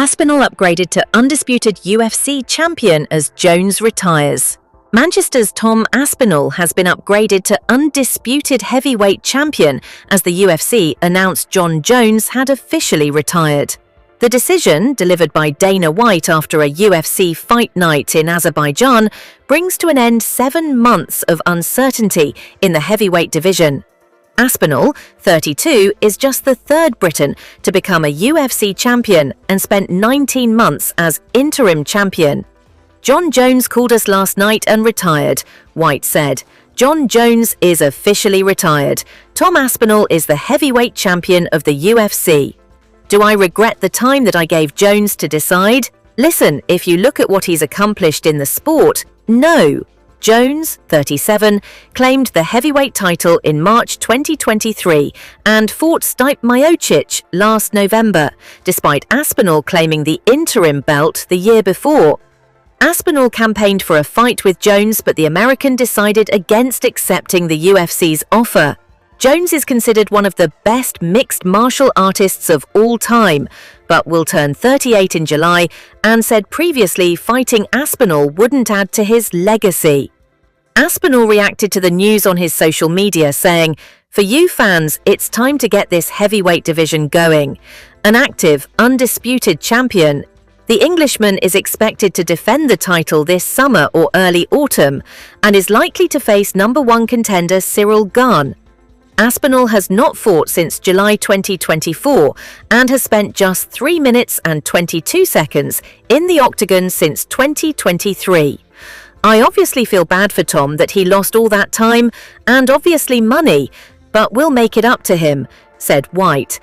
Aspinall upgraded to undisputed UFC champion as Jones retires. Manchester's Tom Aspinall has been upgraded to undisputed heavyweight champion as the UFC announced Jon Jones had officially retired. The decision, delivered by Dana White after a UFC fight night in Azerbaijan, brings to an end 7 months of uncertainty in the heavyweight division. Aspinall, 32, is just the third Briton to become a UFC champion and spent 19 months as interim champion. "Jon Jones called us last night and retired," White said. "Jon Jones is officially retired. Tom Aspinall is the heavyweight champion of the UFC. Do I regret the time that I gave Jones to decide? Listen, if you look at what he's accomplished in the sport, no." Jones, 37, claimed the heavyweight title in March 2023 and fought Stipe Miocic last November, despite Aspinall claiming the interim belt the year before. Aspinall campaigned for a fight with Jones, but the American decided against accepting the UFC's offer. Jones is considered one of the best mixed martial artists of all time, but will turn 38 in July and said previously fighting Aspinall wouldn't add to his legacy. Aspinall reacted to the news on his social media, saying, "For you fans, it's time to get this heavyweight division going. An active, undisputed champion. The Englishman is expected to defend the title this summer or early autumn and is likely to face #1 contender Cyril Gane. Aspinall has not fought since July 2024 and has spent just 3 minutes and 22 seconds in the octagon since 2023. I obviously feel bad for Tom that he lost all that time and obviously money, but we'll make it up to him," said White.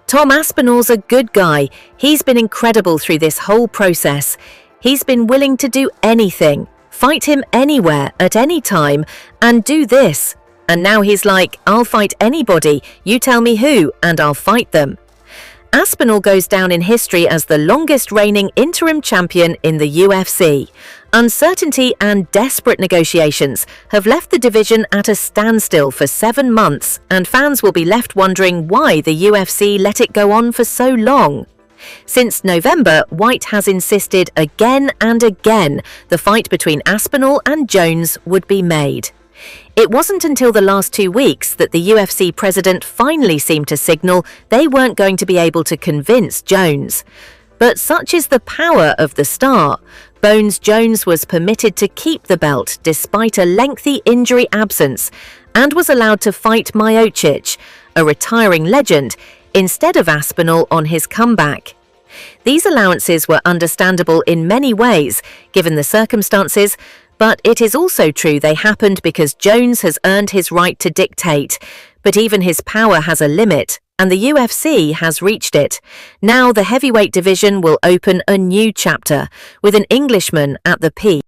"Tom Aspinall's a good guy. He's been incredible through this whole process. He's been willing to do anything, fight him anywhere, at any time, and do this. And now he's like, I'll fight anybody, you tell me who, and I'll fight them." Aspinall goes down in history as the longest reigning interim champion in the UFC. Uncertainty and desperate negotiations have left the division at a standstill for 7 months, and fans will be left wondering why the UFC let it go on for so long. Since November, White has insisted again and again the fight between Aspinall and Jones would be made. It wasn't until the last 2 weeks that the UFC president finally seemed to signal they weren't going to be able to convince Jones. But such is the power of the star. Bones Jones was permitted to keep the belt despite a lengthy injury absence and was allowed to fight Miocic, a retiring legend, instead of Aspinall on his comeback. These allowances were understandable in many ways, given the circumstances, but it is also true they happened because Jones has earned his right to dictate. But even his power has a limit, and the UFC has reached it. Now the heavyweight division will open a new chapter, with an Englishman at the peak.